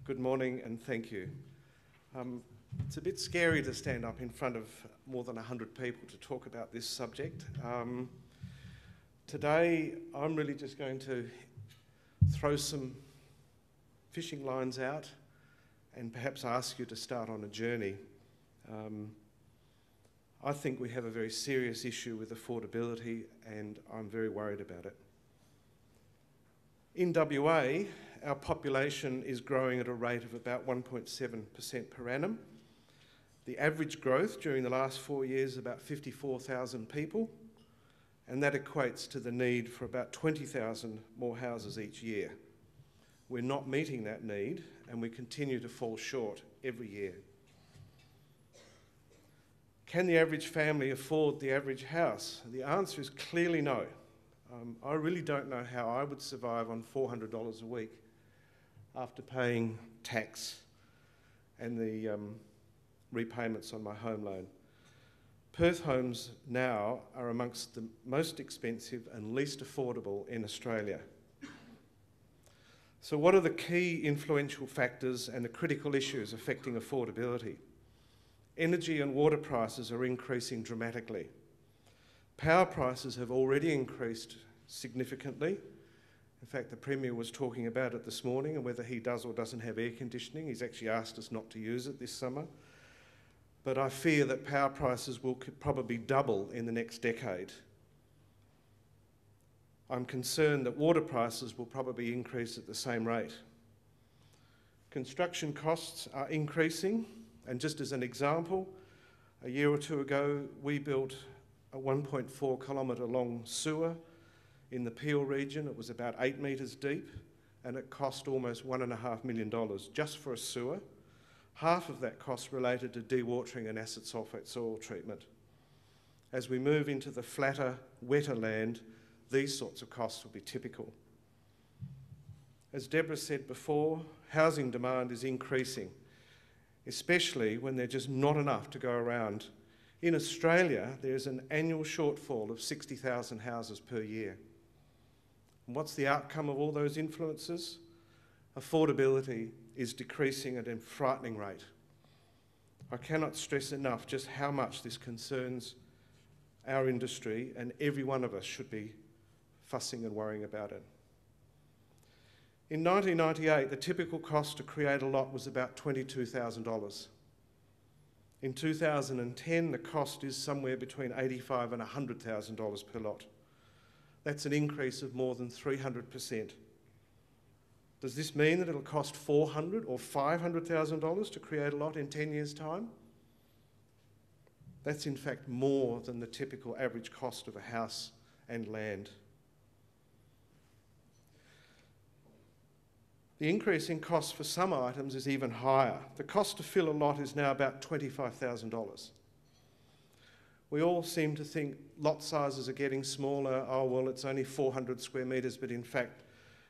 Good morning and thank you. It's a bit scary to stand up in front of more than 100 people to talk about this subject. Today I'm really just going to throw some fishing lines out and perhaps ask you to start on a journey. I think we have a very serious issue with affordability and I'm very worried about it. In WA, our population is growing at a rate of about 1.7% per annum. The average growth during the last 4 years is about 54,000 people, and that equates to the need for about 20,000 more houses each year. We're not meeting that need, and we continue to fall short every year. Can the average family afford the average house? The answer is clearly no. I really don't know how I would survive on $400 a week after paying tax and the repayments on my home loan. Perth homes now are amongst the most expensive and least affordable in Australia. So what are the key influential factors and the critical issues affecting affordability? Energy and water prices are increasing dramatically. Power prices have already increased significantly. In fact, the Premier was talking about it this morning and whether he does or doesn't have air conditioning. He's actually asked us not to use it this summer. But I fear that power prices will probably double in the next decade. I'm concerned that water prices will probably increase at the same rate. Construction costs are increasing, and just as an example, a year or two ago we built a 1.4 kilometre long sewer in the Peel region. It was about 8 metres deep and it cost almost $1.5 million just for a sewer. Half of that cost related to dewatering and acid sulphate soil treatment. As we move into the flatter, wetter land, these sorts of costs will be typical. As Deborah said before, housing demand is increasing, especially when there's just not enough to go around. In Australia, there's an annual shortfall of 60,000 houses per year. And what's the outcome of all those influences? Affordability is decreasing at a frightening rate. I cannot stress enough just how much this concerns our industry, and every one of us should be fussing and worrying about it. In 1998, the typical cost to create a lot was about $22,000. In 2010, the cost is somewhere between $85,000 and $100,000 per lot. That's an increase of more than 300%. Does this mean that it'll cost $400,000 or $500,000 to create a lot in 10 years' time? That's in fact more than the typical average cost of a house and land. The increase in costs for some items is even higher. The cost to fill a lot is now about $25,000. We all seem to think lot sizes are getting smaller. Oh, well, it's only 400 square metres, but in fact,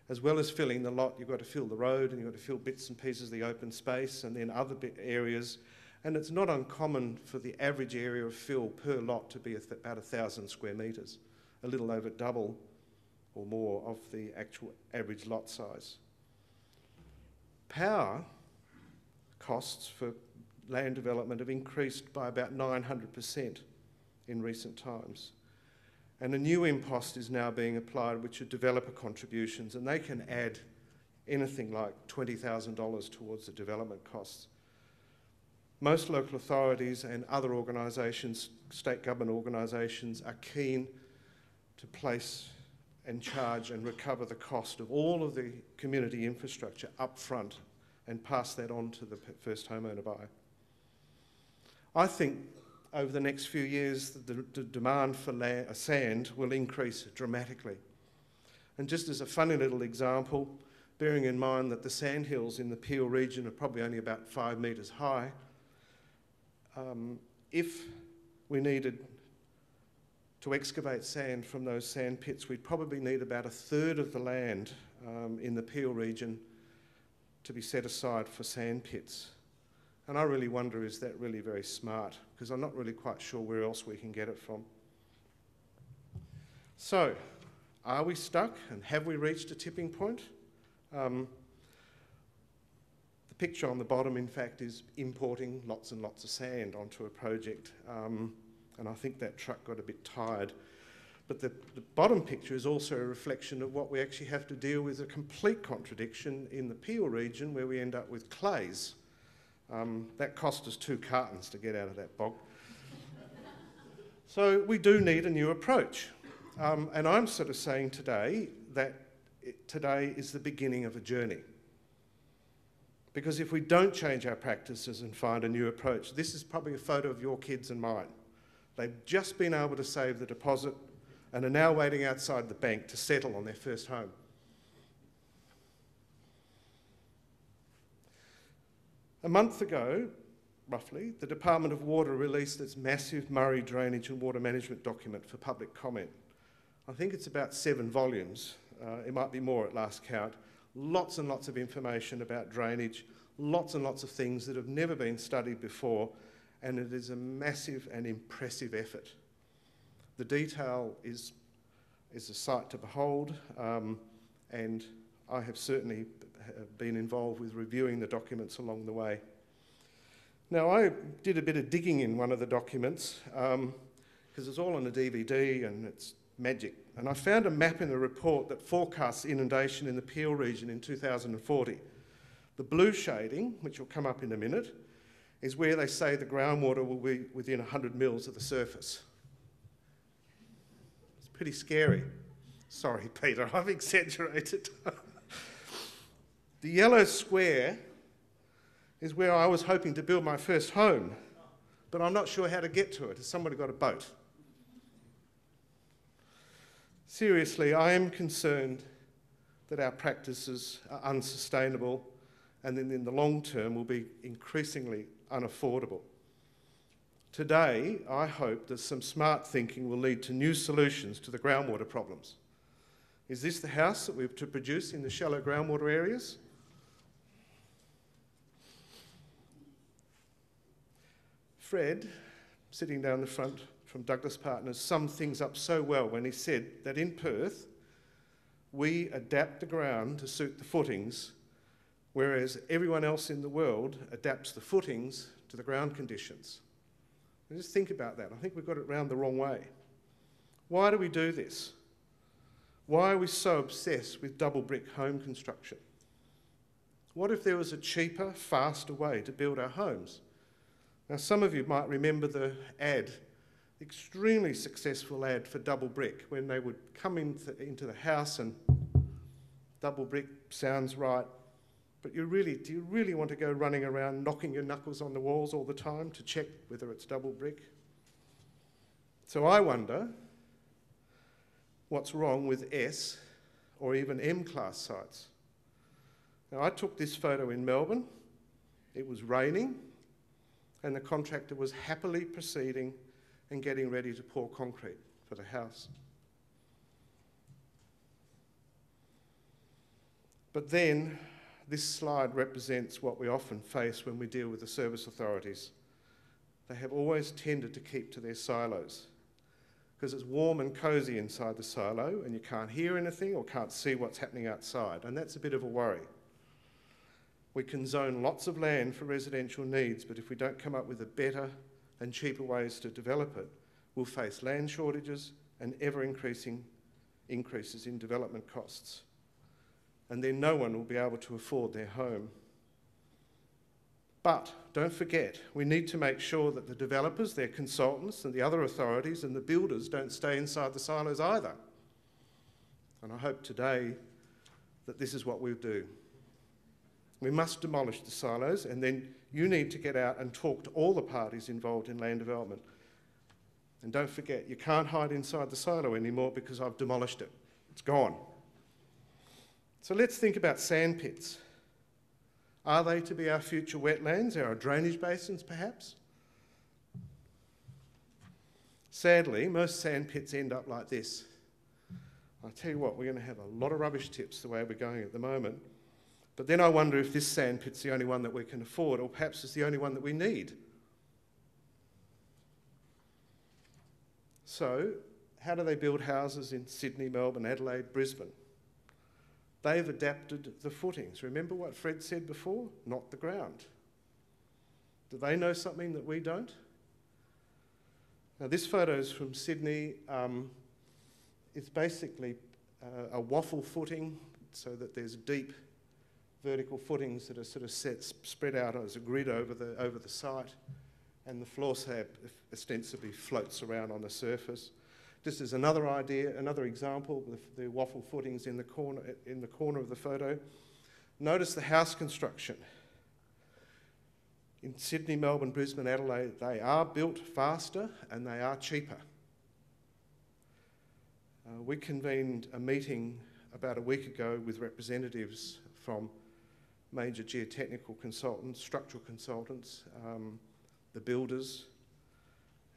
as well as filling the lot, you've got to fill the road and you've got to fill bits and pieces of the open space and then other areas. And it's not uncommon for the average area of fill per lot to be about 1,000 square metres, a little over double or more of the actual average lot size. Power costs for land development have increased by about 900% in recent times. And a new impost is now being applied, which are developer contributions, and they can add anything like $20,000 towards the development costs. Most local authorities and other organisations, state government organisations, are keen to place and charge and recover the cost of all of the community infrastructure up front and pass that on to the first homeowner buyer. I think over the next few years the demand for sand will increase dramatically. And just as a funny little example, bearing in mind that the sandhills in the Peel region are probably only about 5 metres high, if we needed to excavate sand from those sand pits, we'd probably need about 1/3 of the land in the Peel region to be set aside for sand pits. And I really wonder, is that really very smart? Because I'm not really quite sure where else we can get it from. So, are we stuck and have we reached a tipping point? The picture on the bottom, in fact, is importing lots and lots of sand onto a project, and I think that truck got a bit tired. But the bottom picture is also a reflection of what we actually have to deal with, a complete contradiction in the Peel region where we end up with clays. That cost us 2 cartons to get out of that bog. So we do need a new approach. And I'm sort of saying today that today is the beginning of a journey. Because if we don't change our practices and find a new approach, this is probably a photo of your kids and mine. They've just been able to save the deposit and are now waiting outside the bank to settle on their first home. A month ago, roughly, the Department of Water released its massive Murray Drainage and Water Management document for public comment. I think it's about 7 volumes. It might be more at last count. Lots and lots of information about drainage, lots and lots of things that have never been studied before, and it is a massive and impressive effort. The detail is a sight to behold, and I have certainly been involved with reviewing the documents along the way. Now, I did a bit of digging in one of the documents, because it's all on a DVD and it's magic. And I found a map in the report that forecasts inundation in the Peel region in 2040. The blue shading, which will come up in a minute, is where they say the groundwater will be within 100 mils of the surface. It's pretty scary. Sorry, Peter, I've exaggerated. The yellow square is where I was hoping to build my first home, but I'm not sure how to get to it. Has somebody got a boat? Seriously, I am concerned that our practices are unsustainable and then in the long term will be increasingly unaffordable. Today, I hope that some smart thinking will lead to new solutions to the groundwater problems. Is this the house that we're to produce in the shallow groundwater areas? Fred, sitting down the front from Douglas Partners, summed things up so well when he said that in Perth, we adapt the ground to suit the footings, whereas everyone else in the world adapts the footings to the ground conditions. And just think about that. I think we've got it round the wrong way. Why do we do this? Why are we so obsessed with double brick home construction? What if there was a cheaper, faster way to build our homes? Now, some of you might remember the ad, extremely successful ad for double brick, when they would come into the house and double brick sounds right, but do you really want to go running around knocking your knuckles on the walls all the time to check whether it's double brick? So I wonder what's wrong with S or even M-class sites. Now, I took this photo in Melbourne. It was raining, and the contractor was happily proceeding and getting ready to pour concrete for the house. But then, this slide represents what we often face when we deal with the service authorities. They have always tended to keep to their silos, because it's warm and cosy inside the silo and you can't hear anything or can't see what's happening outside, and that's a bit of a worry. We can zone lots of land for residential needs, but if we don't come up with a better and cheaper ways to develop it, we'll face land shortages and ever-increasing increases in development costs. And then no one will be able to afford their home. But don't forget, we need to make sure that the developers, their consultants, and the other authorities and the builders don't stay inside the silos either. And I hope today that this is what we'll do. We must demolish the silos, and then you need to get out and talk to all the parties involved in land development. And don't forget, you can't hide inside the silo anymore because I've demolished it. It's gone. So let's think about sand pits. Are they to be our future wetlands, our drainage basins perhaps? Sadly, most sand pits end up like this. I tell you what, we're going to have a lot of rubbish tips the way we're going at the moment. But then I wonder if this sand pit's the only one that we can afford, or perhaps it's the only one that we need. So, how do they build houses in Sydney, Melbourne, Adelaide, Brisbane? They've adapted the footings. Remember what Fred said before? Not the ground. Do they know something that we don't? Now, this photo is from Sydney. It's basically a waffle footing, so that there's deep vertical footings that are sort of spread out as a grid over the site, and the floor slab ostensibly floats around on the surface. Just as another idea, another example, the waffle footings in the corner of the photo. Notice the house construction. In Sydney, Melbourne, Brisbane, Adelaide, they are built faster and they are cheaper. We convened a meeting about a week ago with representatives from major geotechnical consultants, structural consultants, the builders,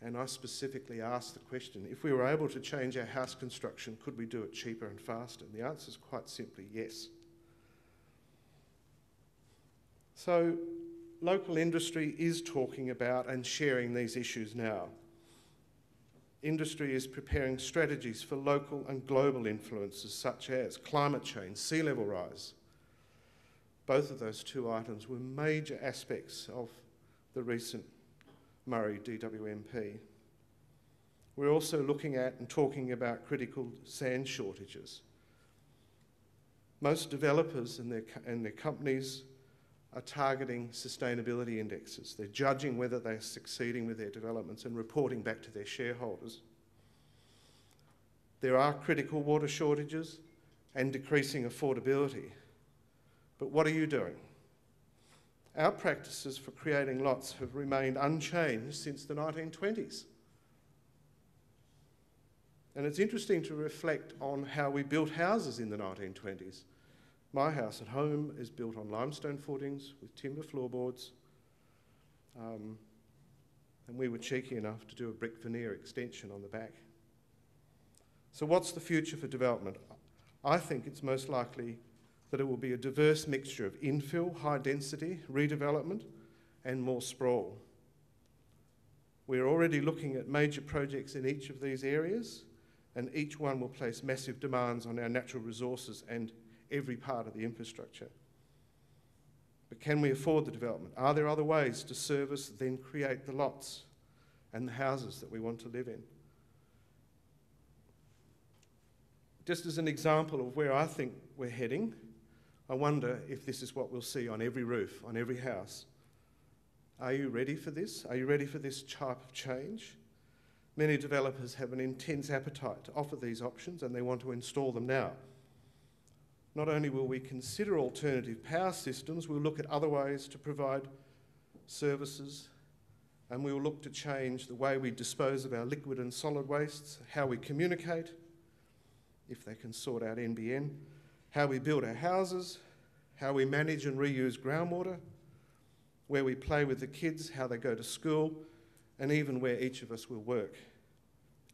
and I specifically asked the question, if we were able to change our house construction, could we do it cheaper and faster? And the answer is quite simply yes. So local industry is talking about and sharing these issues now. Industry is preparing strategies for local and global influences such as climate change, sea level rise. Both of those two items were major aspects of the recent Murray DWMP. We're also looking at and talking about critical sand shortages. Most developers and their companies are targeting sustainability indexes. They're judging whether they're succeeding with their developments and reporting back to their shareholders. There are critical water shortages and decreasing affordability. But what are you doing? Our practices for creating lots have remained unchanged since the 1920s. And it's interesting to reflect on how we built houses in the 1920s. My house at home is built on limestone footings with timber floorboards, and we were cheeky enough to do a brick veneer extension on the back. So what's the future for development? I think it's most likely that it will be a diverse mixture of infill, high density, redevelopment, and more sprawl. We're already looking at major projects in each of these areas, and each one will place massive demands on our natural resources and every part of the infrastructure. But can we afford the development? Are there other ways to service, then create the lots and the houses that we want to live in? Just as an example of where I think we're heading, I wonder if this is what we'll see on every roof, on every house. Are you ready for this? Are you ready for this type of change? Many developers have an intense appetite to offer these options and they want to install them now. Not only will we consider alternative power systems, we'll look at other ways to provide services, and we will look to change the way we dispose of our liquid and solid wastes, how we communicate, if they can sort out NBN, how we build our houses, how we manage and reuse groundwater, where we play with the kids, how they go to school, and even where each of us will work.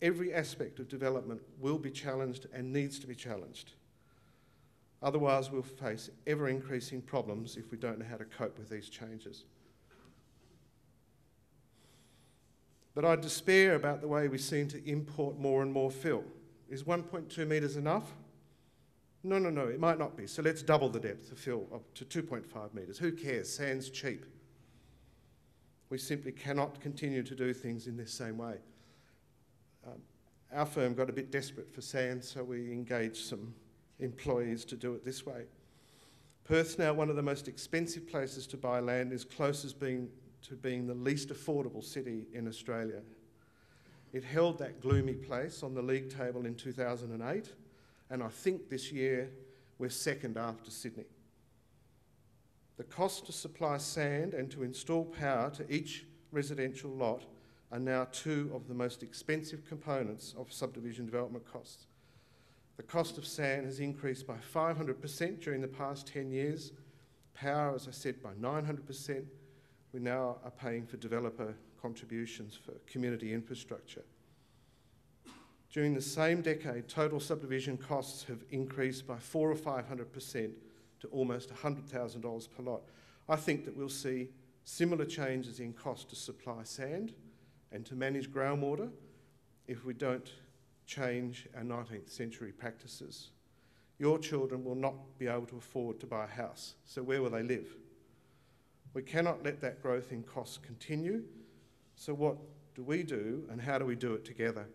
Every aspect of development will be challenged and needs to be challenged. Otherwise, we'll face ever-increasing problems if we don't know how to cope with these changes. But I despair about the way we seem to import more and more fill. Is 1.2 metres enough? No, it might not be. So let's double the depth of fill up to 2.5 metres. Who cares? Sand's cheap. We simply cannot continue to do things in this same way. Our firm got a bit desperate for sand, so we engaged some employees to do it this way. Perth's now one of the most expensive places to buy land, is close as being the least affordable city in Australia. It held that gloomy place on the league table in 2008, and I think this year we're second after Sydney. The cost to supply sand and to install power to each residential lot are now two of the most expensive components of subdivision development costs. The cost of sand has increased by 500% during the past 10 years. Power, as I said, by 900%. We now are paying for developer contributions for community infrastructure. During the same decade, total subdivision costs have increased by 400 or 500% to almost $100,000 per lot. I think that we'll see similar changes in cost to supply sand and to manage groundwater if we don't change our 19th century practices. your children will not be able to afford to buy a house. So where will they live? We cannot let that growth in costs continue. So what do we do, and how do we do it together?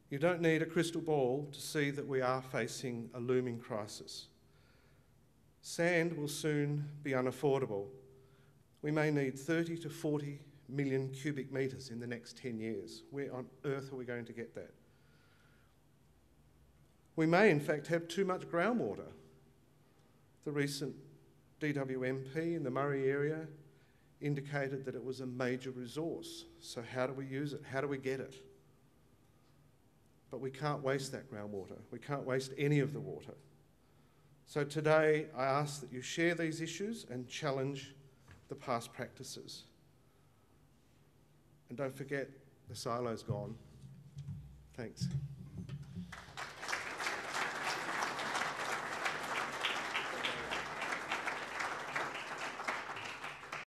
You don't need a crystal ball to see that we are facing a looming crisis. Sand will soon be unaffordable. We may need 30 to 40 million cubic metres in the next 10 years. Where on earth are we going to get that? We may in fact have too much groundwater. The recent DWMP in the Murray area indicated that it was a major resource. So how do we use it? How do we get it? But we can't waste that groundwater. We can't waste any of the water. So today I ask that you share these issues and challenge the past practices. And don't forget, the silo's gone. Thanks.